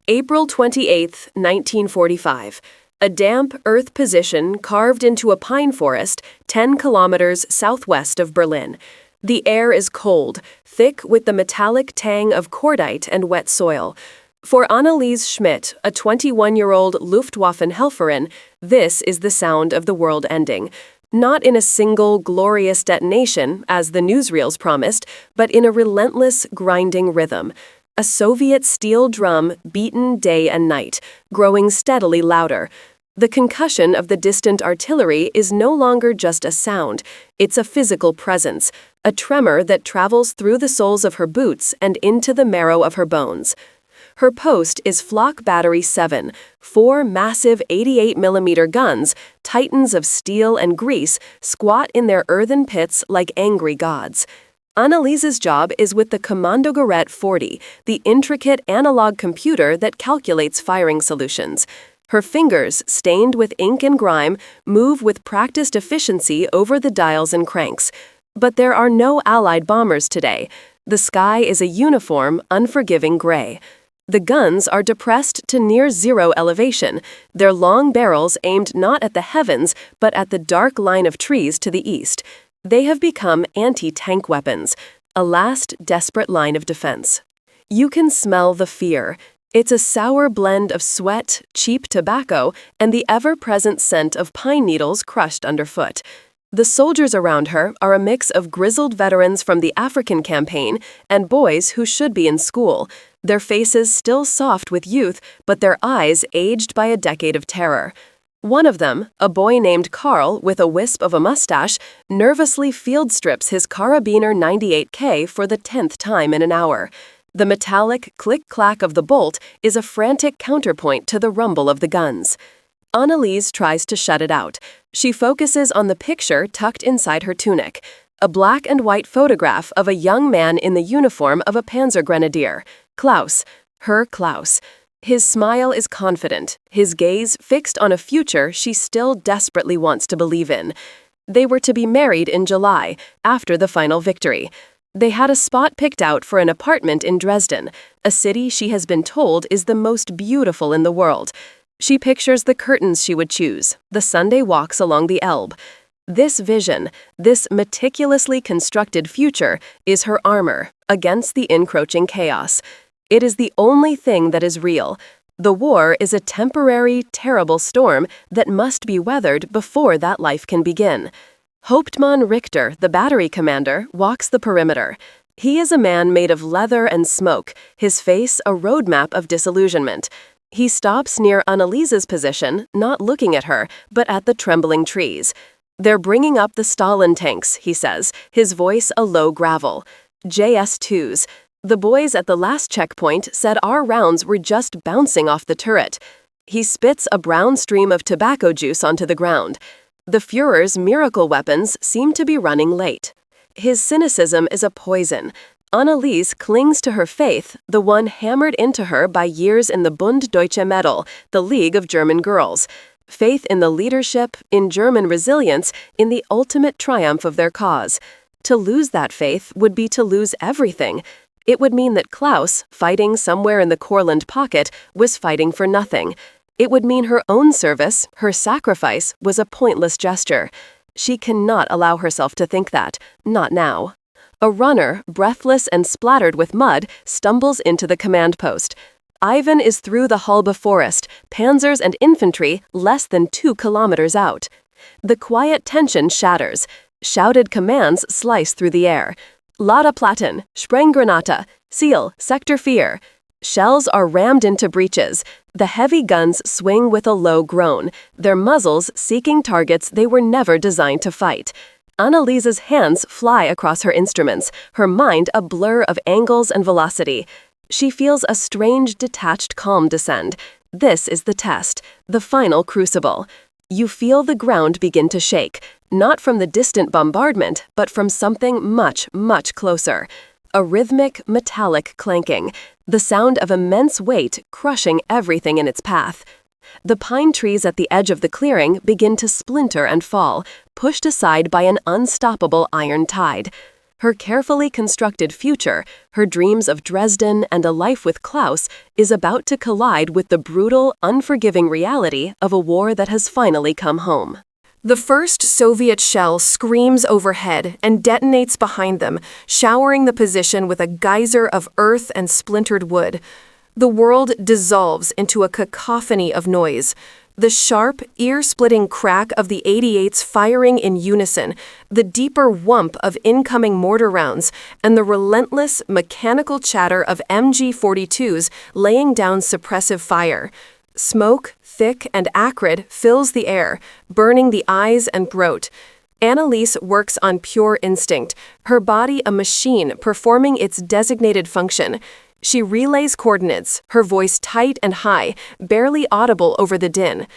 April 28, 1945. A damp earth position carved into a pine forest 10 kilometers southwest of Berlin. The air is cold, thick with the metallic tang of cordite and wet soil. For Anneliese Schmidt, a 21-year-old Luftwaffenhelferin, this is the sound of the world ending. Not in a single glorious detonation, as the newsreels promised, but in a relentless, grinding rhythm. A Soviet steel drum beaten day and night, growing steadily louder. The concussion of the distant artillery is no longer just a sound, it's a physical presence, a tremor that travels through the soles of her boots and into the marrow of her bones. Her post is Flak Battery 7, 4 massive 88mm guns, titans of steel and grease, squat in their earthen pits like angry gods. Anneliese's job is with the Kommandogerät 40, the intricate analog computer that calculates firing solutions. Her fingers, stained with ink and grime, move with practiced efficiency over the dials and cranks. But there are no Allied bombers today. The sky is a uniform, unforgiving gray. The guns are depressed to near zero elevation, their long barrels aimed not at the heavens, but at the dark line of trees to the east. They have become anti-tank weapons, a last desperate line of defense. You can smell the fear. It's a sour blend of sweat, cheap tobacco, and the ever-present scent of pine needles crushed underfoot. The soldiers around her are a mix of grizzled veterans from the African campaign and boys who should be in school, their faces still soft with youth, but their eyes aged by a decade of terror. One of them, a boy named Karl with a wisp of a mustache, nervously field strips his Karabiner 98K for the 10th time in an hour. The metallic click-clack of the bolt is a frantic counterpoint to the rumble of the guns. Anneliese tries to shut it out. She focuses on the picture tucked inside her tunic, a black and white photograph of a young man in the uniform of a panzer grenadier, Klaus, her Klaus. His smile is confident, his gaze fixed on a future she still desperately wants to believe in. They were to be married in July, after the final victory. They had a spot picked out for an apartment in Dresden, a city she has been told is the most beautiful in the world. She pictures the curtains she would choose, the Sunday walks along the Elbe. This vision, this meticulously constructed future, is her armor against the encroaching chaos. It is the only thing that is real. The war is a temporary, terrible storm that must be weathered before that life can begin. Hauptmann Richter, the battery commander, walks the perimeter. He is a man made of leather and smoke, his face a roadmap of disillusionment. He stops near Anneliese's position, not looking at her, but at the trembling trees. "They're bringing up the Stalin tanks," he says, his voice a low gravel. JS-2s. The boys at the last checkpoint said our rounds were just bouncing off the turret. He spits a brown stream of tobacco juice onto the ground. The Führer's miracle weapons seem to be running late. His cynicism is a poison. Anneliese clings to her faith, the one hammered into her by years in the Bund Deutsche Mädel, the League of German Girls. Faith in the leadership, in German resilience, in the ultimate triumph of their cause. To lose that faith would be to lose everything. It would mean that Klaus, fighting somewhere in the Courland pocket, was fighting for nothing. It would mean her own service, her sacrifice, was a pointless gesture. She cannot allow herself to think that, not now. A runner, breathless and splattered with mud, stumbles into the command post. Ivan is through the Halbe forest, panzers and infantry less than 2 kilometers out. The quiet tension shatters. Shouted commands slice through the air. Ladeplatten, Sprenggranate, Ziel, Sector 4. Shells are rammed into breaches. The heavy guns swing with a low groan, their muzzles seeking targets they were never designed to fight. Anneliese's hands fly across her instruments, her mind a blur of angles and velocity. She feels a strange, detached calm descend. This is the test, the final crucible. You feel the ground begin to shake, not from the distant bombardment, but from something much, much closer. A rhythmic, metallic clanking, the sound of immense weight crushing everything in its path. The pine trees at the edge of the clearing begin to splinter and fall, pushed aside by an unstoppable iron tide. Her carefully constructed future, her dreams of Dresden and a life with Klaus, is about to collide with the brutal, unforgiving reality of a war that has finally come home. The first Soviet shell screams overhead and detonates behind them, showering the position with a geyser of earth and splintered wood. The world dissolves into a cacophony of noise. The sharp, ear-splitting crack of the 88s firing in unison, the deeper whump of incoming mortar rounds, and the relentless, mechanical chatter of MG-42s laying down suppressive fire. Smoke, thick and acrid, fills the air, burning the eyes and throat. Anneliese works on pure instinct, her body a machine performing its designated function. She relays coordinates, her voice tight and high, barely audible over the din.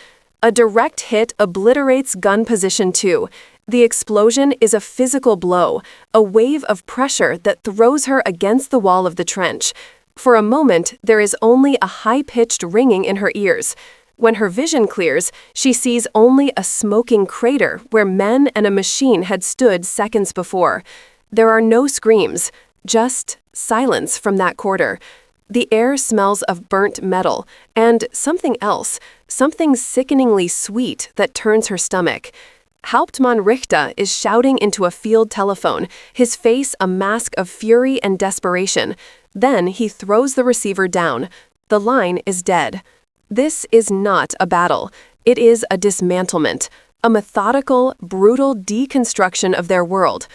A direct hit obliterates gun position 2. The explosion is a physical blow, a wave of pressure that throws her against the wall of the trench. For a moment, there is only a high-pitched ringing in her ears. When her vision clears, she sees only a smoking crater where men and a machine had stood seconds before. There are no screams, just silence from that quarter. The air smells of burnt metal and something else, something sickeningly sweet that turns her stomach. Hauptmann Richter is shouting into a field telephone, his face a mask of fury and desperation. Then he throws the receiver down. The line is dead. This is not a battle. It is a dismantlement, a methodical, brutal deconstruction of their world.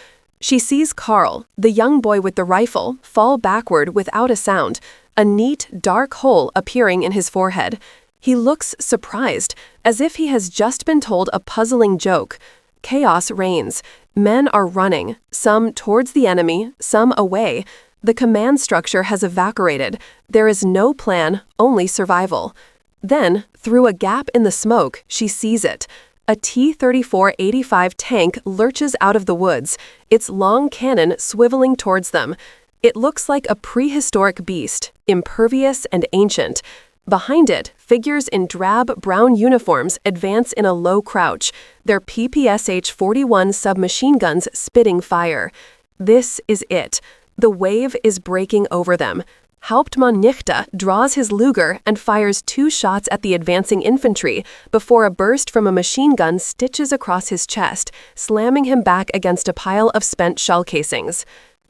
She sees Karl, the young boy with the rifle, fall backward without a sound, a neat, dark hole appearing in his forehead. He looks surprised, as if he has just been told a puzzling joke. Chaos reigns. Men are running, some towards the enemy, some away. The command structure has evaporated. There is no plan, only survival. Then, through a gap in the smoke, she sees it. A T-34-85 tank lurches out of the woods, its long cannon swiveling towards them. It looks like a prehistoric beast, impervious and ancient. Behind it, figures in drab brown uniforms advance in a low crouch, their PPSH-41 submachine guns spitting fire. This is it. The wave is breaking over them. Hauptmann Richter draws his Luger and fires 2 shots at the advancing infantry before a burst from a machine gun stitches across his chest, slamming him back against a pile of spent shell casings.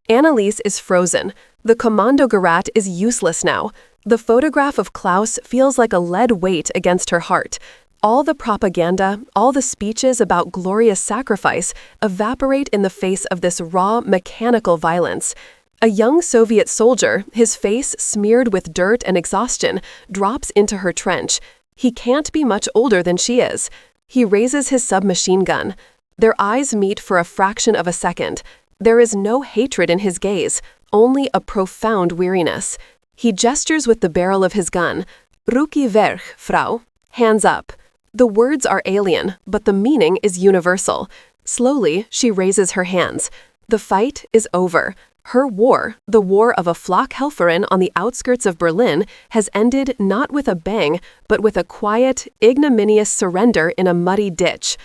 Anneliese is frozen. The Kommandogerät is useless now. The photograph of Klaus feels like a lead weight against her heart. All the propaganda, all the speeches about glorious sacrifice evaporate in the face of this raw, mechanical violence. A young Soviet soldier, his face smeared with dirt and exhaustion, drops into her trench. He can't be much older than she is. He raises his submachine gun. Their eyes meet for a fraction of a second. There is no hatred in his gaze, only a profound weariness. He gestures with the barrel of his gun. Ruki vverch, Frau. Hands up. The words are alien, but the meaning is universal. Slowly, she raises her hands. The fight is over. Her war, the war of a Flakhelferin on the outskirts of Berlin, has ended not with a bang, but with a quiet, ignominious surrender in a muddy ditch.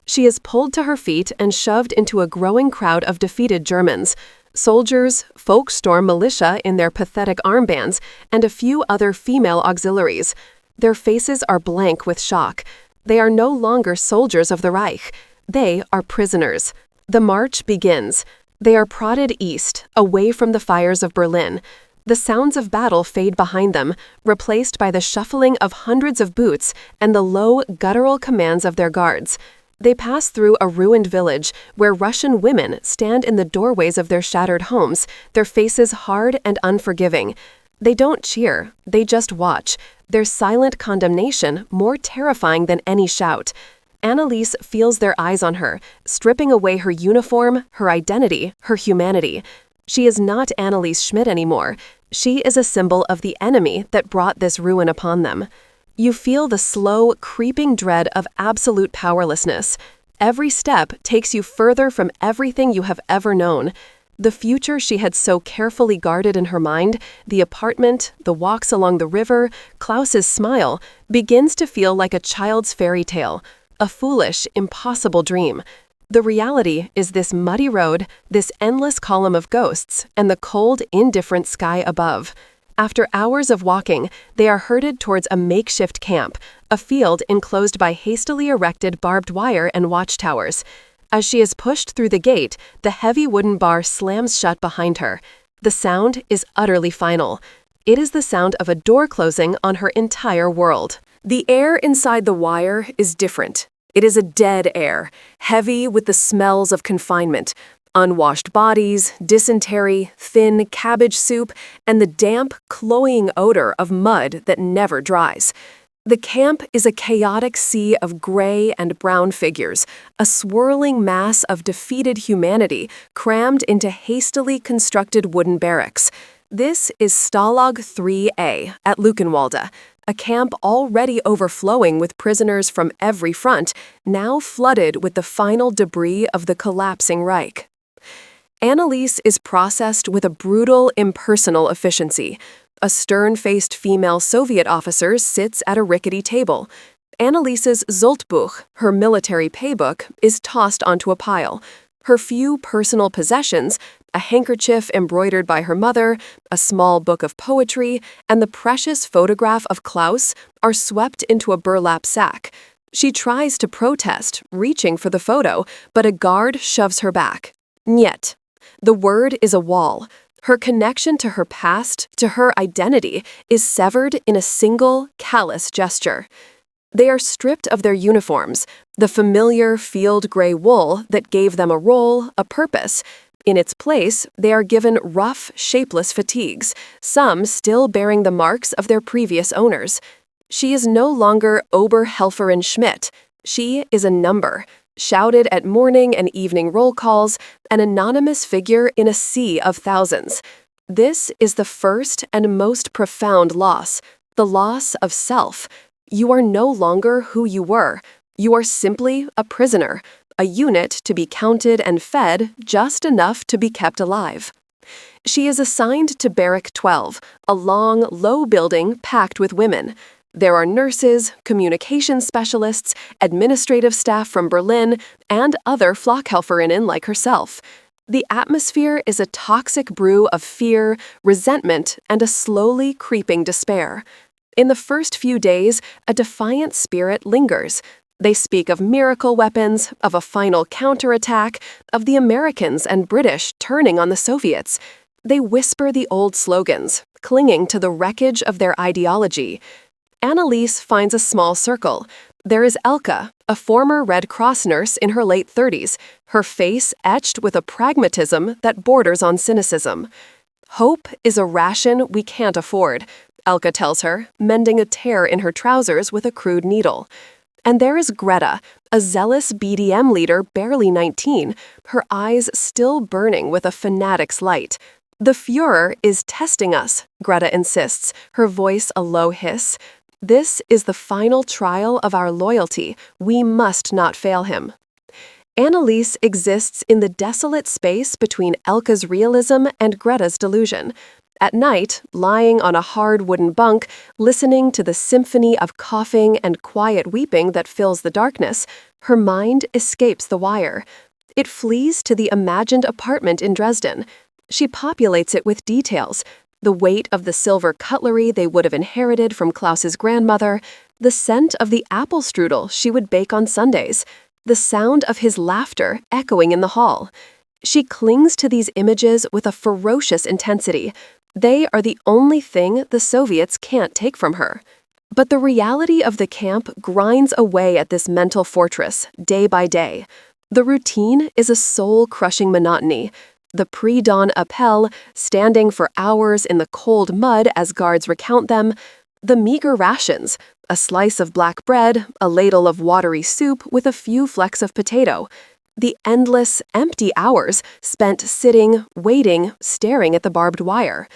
She is pulled to her feet and shoved into a growing crowd of defeated Germans. Soldiers, Volkssturm militia in their pathetic armbands, and a few other female auxiliaries. Their faces are blank with shock. They are no longer soldiers of the Reich. They are prisoners. The march begins. They are prodded east, away from the fires of Berlin. The sounds of battle fade behind them, replaced by the shuffling of hundreds of boots and the low, guttural commands of their guards. They pass through a ruined village where Russian women stand in the doorways of their shattered homes, their faces hard and unforgiving. They don't cheer, they just watch, their silent condemnation more terrifying than any shout. Anneliese feels their eyes on her, stripping away her uniform, her identity, her humanity. She is not Anneliese Schmidt anymore. She is a symbol of the enemy that brought this ruin upon them. You feel the slow, creeping dread of absolute powerlessness. Every step takes you further from everything you have ever known. The future she had so carefully guarded in her mind, the apartment, the walks along the river, Klaus's smile, begins to feel like a child's fairy tale. A foolish, impossible dream. The reality is this muddy road, this endless column of ghosts, and the cold, indifferent sky above. After hours of walking, they are herded towards a makeshift camp, a field enclosed by hastily erected barbed wire and watchtowers. As she is pushed through the gate, the heavy wooden bar slams shut behind her. The sound is utterly final. It is the sound of a door closing on her entire world. The air inside the wire is different. It is a dead air, heavy with the smells of confinement. Unwashed bodies, dysentery, thin cabbage soup, and the damp, cloying odor of mud that never dries. The camp is a chaotic sea of gray and brown figures, a swirling mass of defeated humanity crammed into hastily constructed wooden barracks. This is Stalag 3A at Luckenwalde, a camp already overflowing with prisoners from every front, now flooded with the final debris of the collapsing Reich. Anneliese is processed with a brutal, impersonal efficiency. A stern-faced female Soviet officer sits at a rickety table. Anneliese's Zultbuch, her military paybook, is tossed onto a pile. Her few personal possessions, a handkerchief embroidered by her mother, a small book of poetry, and the precious photograph of Klaus, are swept into a burlap sack. She tries to protest, reaching for the photo, but a guard shoves her back. Niet. The word is a wall. Her connection to her past, to her identity, is severed in a single, callous gesture. They are stripped of their uniforms, the familiar field gray wool that gave them a role, a purpose. In its place, they are given rough, shapeless fatigues, some still bearing the marks of their previous owners. She is no longer Oberhelferin Schmidt. She is a number, shouted at morning and evening roll calls, an anonymous figure in a sea of thousands. This is the first and most profound loss, the loss of self. You are no longer who you were. You are simply a prisoner, a unit to be counted and fed just enough to be kept alive. She is assigned to Barrack 12, a long, low building packed with women. There are nurses, communication specialists, administrative staff from Berlin, and other Flakhelferinnen like herself. The atmosphere is a toxic brew of fear, resentment, and a slowly creeping despair. In the first few days, a defiant spirit lingers. They speak of miracle weapons, of a final counterattack, of the Americans and British turning on the Soviets. They whisper the old slogans, clinging to the wreckage of their ideology. Anneliese finds a small circle. There is Elke, a former Red Cross nurse in her late 30s, her face etched with a pragmatism that borders on cynicism. Hope is a ration we can't afford, Elke tells her, mending a tear in her trousers with a crude needle. And there is Greta, a zealous BDM leader barely 19, her eyes still burning with a fanatic's light. The Führer is testing us, Greta insists, her voice a low hiss. This is the final trial of our loyalty. We must not fail him. Anneliese exists in the desolate space between Elke's realism and Greta's delusion. At night, lying on a hard wooden bunk, listening to the symphony of coughing and quiet weeping that fills the darkness, her mind escapes the wire. It flees to the imagined apartment in Dresden. She populates it with details: the weight of the silver cutlery they would have inherited from Klaus's grandmother, the scent of the apple strudel she would bake on Sundays, the sound of his laughter echoing in the hall. She clings to these images with a ferocious intensity. They are the only thing the Soviets can't take from her. But the reality of the camp grinds away at this mental fortress, day by day. The routine is a soul-crushing monotony. The pre-dawn appel, standing for hours in the cold mud as guards recount them. The meager rations, a slice of black bread, a ladle of watery soup with a few flecks of potato. The endless, empty hours spent sitting, waiting, staring at the barbed wire.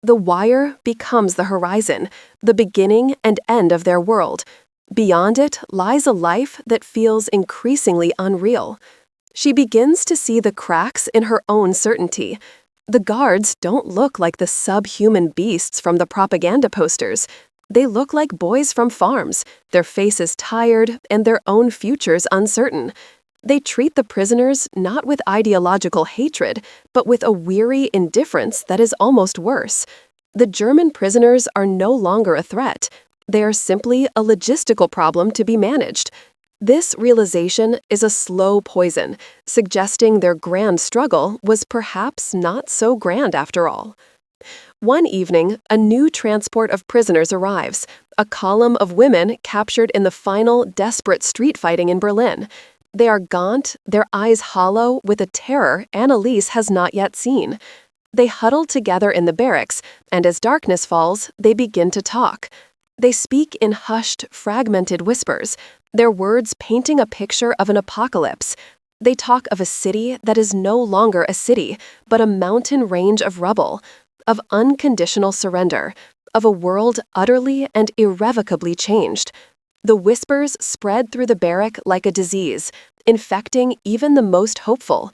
The wire becomes the horizon, the beginning and end of their world. Beyond it lies a life that feels increasingly unreal. She begins to see the cracks in her own certainty. The guards don't look like the subhuman beasts from the propaganda posters. They look like boys from farms, their faces tired and their own futures uncertain. They treat the prisoners not with ideological hatred, but with a weary indifference that is almost worse. The German prisoners are no longer a threat. They are simply a logistical problem to be managed. This realization is a slow poison, suggesting their grand struggle was perhaps not so grand after all. One evening, a new transport of prisoners arrives, a column of women captured in the final, desperate street fighting in Berlin. They are gaunt, their eyes hollow with a terror Anneliese has not yet seen. They huddle together in the barracks, and as darkness falls, they begin to talk. They speak in hushed, fragmented whispers, their words painting a picture of an apocalypse. They talk of a city that is no longer a city, but a mountain range of rubble, of unconditional surrender, of a world utterly and irrevocably changed. The whispers spread through the barrack like a disease, infecting even the most hopeful.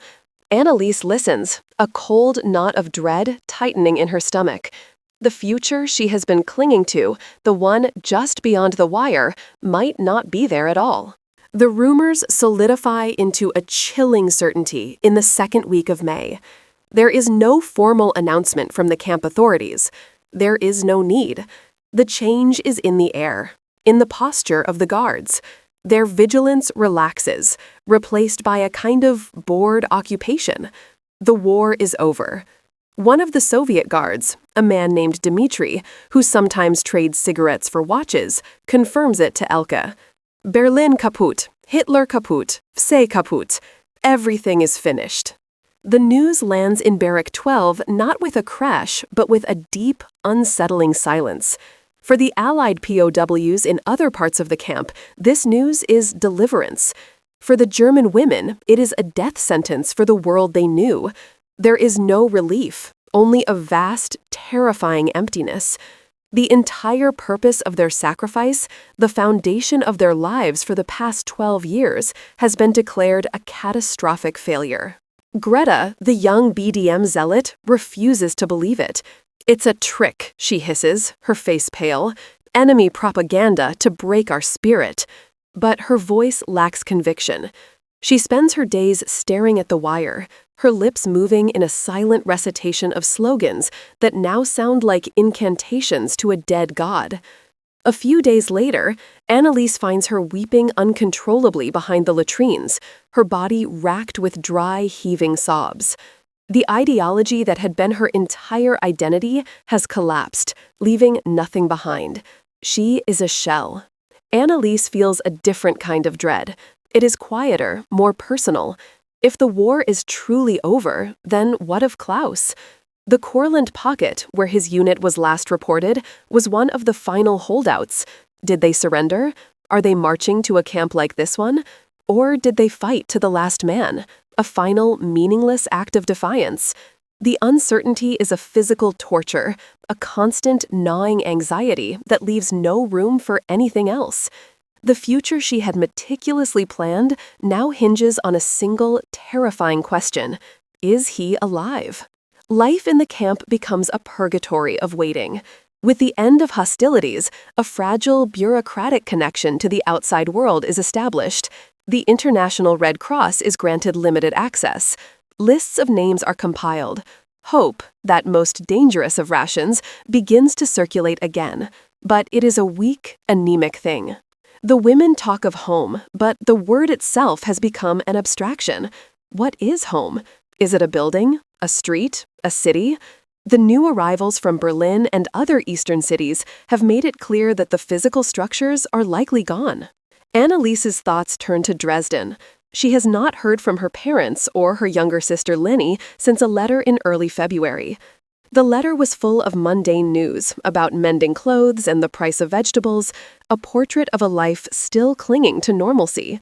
Anneliese listens, a cold knot of dread tightening in her stomach. The future she has been clinging to, the one just beyond the wire, might not be there at all. The rumors solidify into a chilling certainty in the second week of May. There is no formal announcement from the camp authorities. There is no need. The change is in the air, in the posture of the guards. Their vigilance relaxes, replaced by a kind of bored occupation. The war is over. One of the Soviet guards, a man named Dmitri, who sometimes trades cigarettes for watches, confirms it to Elke. Berlin kaputt, Hitler kaputt, Vse kaputt. Everything is finished. The news lands in Barrack 12 not with a crash, but with a deep, unsettling silence. For the Allied POWs in other parts of the camp, this news is deliverance. For the German women, it is a death sentence for the world they knew. There is no relief, only a vast, terrifying emptiness. The entire purpose of their sacrifice, the foundation of their lives for the past 12 years, has been declared a catastrophic failure. Greta, the young BDM zealot, refuses to believe it. It's a trick, she hisses, her face pale. Enemy propaganda to break our spirit. But her voice lacks conviction. She spends her days staring at the wire, her lips moving in a silent recitation of slogans that now sound like incantations to a dead god. A few days later, Anneliese finds her weeping uncontrollably behind the latrines, her body racked with dry, heaving sobs. The ideology that had been her entire identity has collapsed, leaving nothing behind. She is a shell. Anneliese feels a different kind of dread. It is quieter, more personal. If the war is truly over, then what of Klaus? The Courland pocket, where his unit was last reported, was one of the final holdouts. Did they surrender? Are they marching to a camp like this one? Or did they fight to the last man? A final, meaningless act of defiance? The uncertainty is a physical torture, a constant, gnawing anxiety that leaves no room for anything else. The future she had meticulously planned now hinges on a single, terrifying question. Is he alive? Life in the camp becomes a purgatory of waiting. With the end of hostilities, a fragile, bureaucratic connection to the outside world is established. The International Red Cross is granted limited access. Lists of names are compiled. Hope, that most dangerous of rations, begins to circulate again. But it is a weak, anemic thing. The women talk of home, but the word itself has become an abstraction. What is home? Is it a building? A street? A city? The new arrivals from Berlin and other eastern cities have made it clear that the physical structures are likely gone. Anneliese's thoughts turn to Dresden. She has not heard from her parents or her younger sister Lenny since a letter in early February. The letter was full of mundane news about mending clothes and the price of vegetables, a portrait of a life still clinging to normalcy.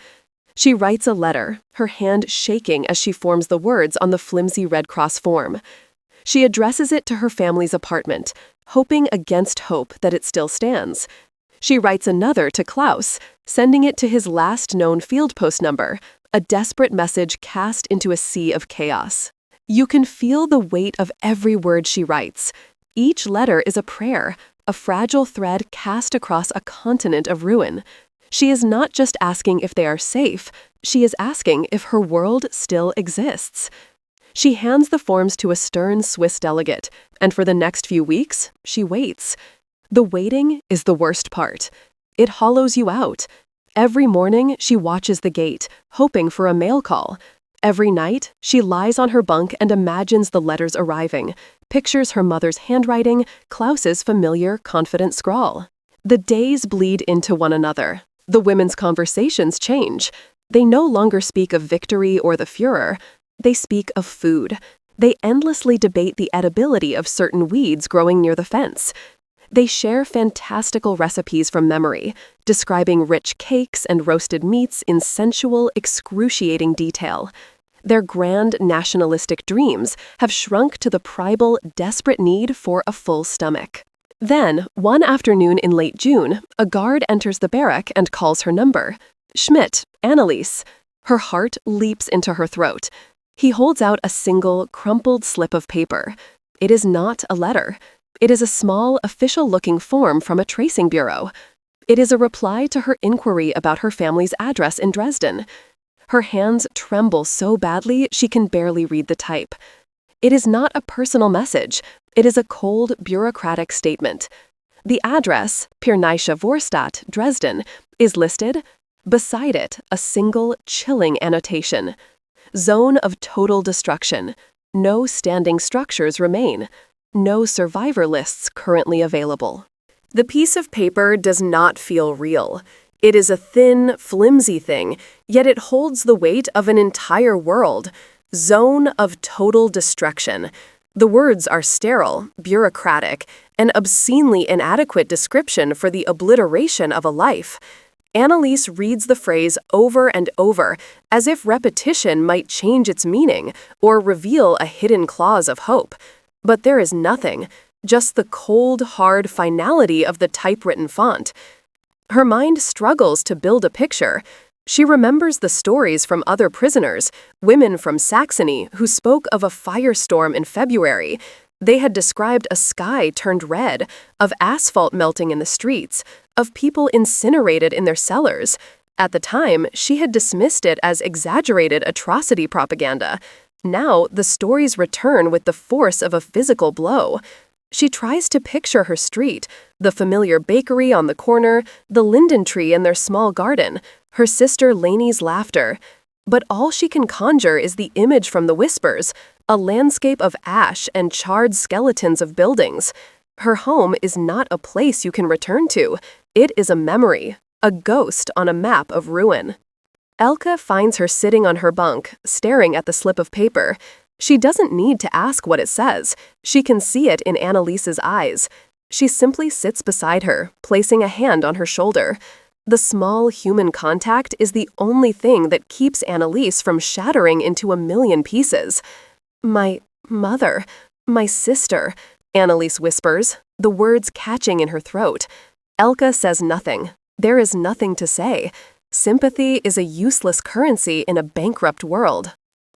She writes a letter, her hand shaking as she forms the words on the flimsy Red Cross form. She addresses it to her family's apartment, hoping against hope that it still stands. She writes another to Klaus, sending it to his last known field post number, a desperate message cast into a sea of chaos. You can feel the weight of every word she writes. Each letter is a prayer, a fragile thread cast across a continent of ruin. She is not just asking if they are safe, she is asking if her world still exists. She hands the forms to a stern Swiss delegate, and for the next few weeks, she waits. The waiting is the worst part. It hollows you out. Every morning, she watches the gate, hoping for a mail call. Every night, she lies on her bunk and imagines the letters arriving, pictures her mother's handwriting, Klaus's familiar, confident scrawl. The days bleed into one another. The women's conversations change. They no longer speak of victory or the Führer. They speak of food. They endlessly debate the edibility of certain weeds growing near the fence. They share fantastical recipes from memory, describing rich cakes and roasted meats in sensual, excruciating detail. Their grand nationalistic dreams have shrunk to the primal, desperate need for a full stomach. Then, one afternoon in late June, a guard enters the barrack and calls her number. Schmidt, Anneliese. Her heart leaps into her throat. He holds out a single, crumpled slip of paper. It is not a letter. It is a small, official-looking form from a tracing bureau. It is a reply to her inquiry about her family's address in Dresden. Her hands tremble so badly she can barely read the type. It is not a personal message. It is a cold, bureaucratic statement. The address, Pirnaische Vorstadt, Dresden, is listed. Beside it, a single, chilling annotation. Zone of total destruction. No standing structures remain. No survivor lists currently available. The piece of paper does not feel real. It is a thin, flimsy thing, yet it holds the weight of an entire world. Zone of total destruction. The words are sterile, bureaucratic, an obscenely inadequate description for the obliteration of a life. Anneliese reads the phrase over and over, as if repetition might change its meaning or reveal a hidden clause of hope. But there is nothing, just the cold, hard finality of the typewritten font. Her mind struggles to build a picture. She remembers the stories from other prisoners, women from Saxony who spoke of a firestorm in February. They had described a sky turned red, of asphalt melting in the streets, of people incinerated in their cellars. At the time, she had dismissed it as exaggerated atrocity propaganda. Now, the stories return with the force of a physical blow. She tries to picture her street, the familiar bakery on the corner, the linden tree in their small garden, her sister Lainey's laughter. But all she can conjure is the image from the whispers, a landscape of ash and charred skeletons of buildings. Her home is not a place you can return to. It is a memory, a ghost on a map of ruin. Elke finds her sitting on her bunk, staring at the slip of paper. She doesn't need to ask what it says. She can see it in Anneliese's eyes. She simply sits beside her, placing a hand on her shoulder. The small human contact is the only thing that keeps Anneliese from shattering into a million pieces. My mother, my sister, Anneliese whispers, the words catching in her throat. Elke says nothing. There is nothing to say. Sympathy is a useless currency in a bankrupt world.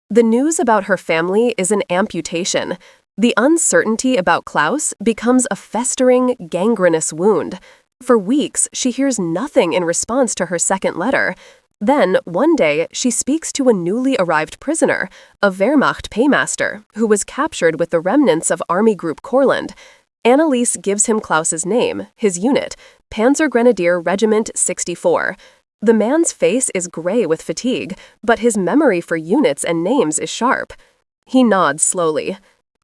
The news about her family is an amputation. The uncertainty about Klaus becomes a festering, gangrenous wound. For weeks, she hears nothing in response to her second letter. Then, one day, she speaks to a newly arrived prisoner, a Wehrmacht paymaster, who was captured with the remnants of Army Group Courland. Anneliese gives him Klaus's name, his unit, Panzer Grenadier Regiment 64. The man's face is gray with fatigue, but his memory for units and names is sharp. He nods slowly.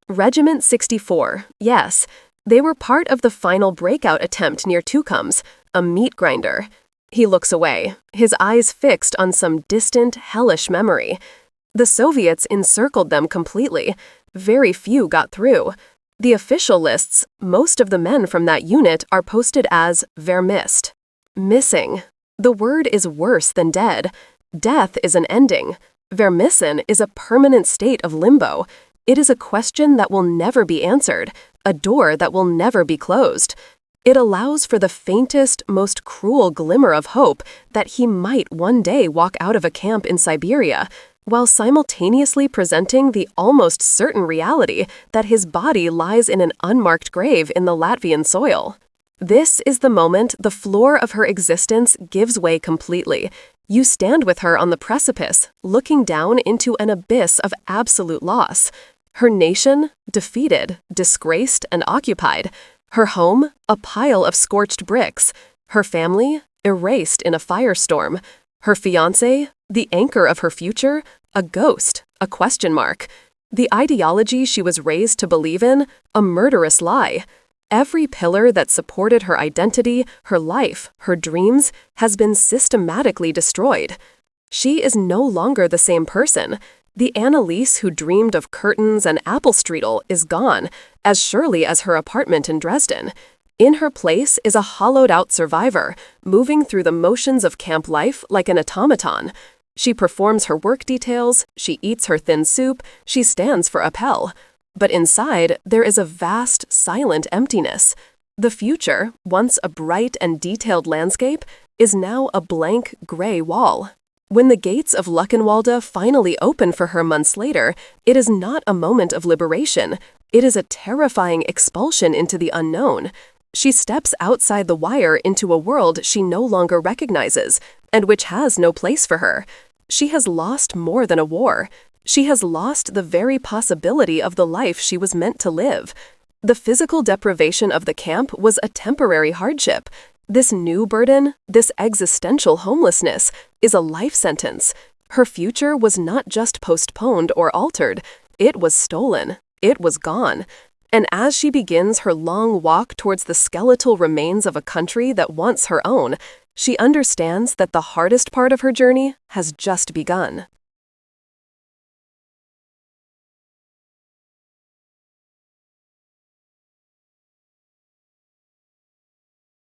Regiment 64, yes. They were part of the final breakout attempt near Tukums, a meat grinder. He looks away, his eyes fixed on some distant, hellish memory. The Soviets encircled them completely. Very few got through. The official lists, most of the men from that unit are posted as vermisst, missing. The word is worse than dead. Death is an ending. Vermissen is a permanent state of limbo. It is a question that will never be answered, a door that will never be closed. It allows for the faintest, most cruel glimmer of hope that he might one day walk out of a camp in Siberia, while simultaneously presenting the almost certain reality that his body lies in an unmarked grave in the Latvian soil. This is the moment the floor of her existence gives way completely. You stand with her on the precipice, looking down into an abyss of absolute loss. Her nation, defeated, disgraced, and occupied. Her home, a pile of scorched bricks. Her family, erased in a firestorm. Her fiancé, the anchor of her future, a ghost, a question mark. The ideology she was raised to believe in, a murderous lie. Every pillar that supported her identity, her life, her dreams, has been systematically destroyed. She is no longer the same person. The Annalise who dreamed of curtains and apple strudel is gone, as surely as her apartment in Dresden. In her place is a hollowed-out survivor, moving through the motions of camp life like an automaton. She performs her work details, she eats her thin soup, she stands for appel. But inside, there is a vast, silent emptiness. The future, once a bright and detailed landscape, is now a blank, gray wall. When the gates of Luckenwalde finally open for her months later, it is not a moment of liberation. It is a terrifying expulsion into the unknown. She steps outside the wire into a world she no longer recognizes, and which has no place for her. She has lost more than a war. She has lost the very possibility of the life she was meant to live. The physical deprivation of the camp was a temporary hardship. This new burden, this existential homelessness, is a life sentence. Her future was not just postponed or altered. It was stolen. It was gone. And as she begins her long walk towards the skeletal remains of a country that once her own, she understands that the hardest part of her journey has just begun.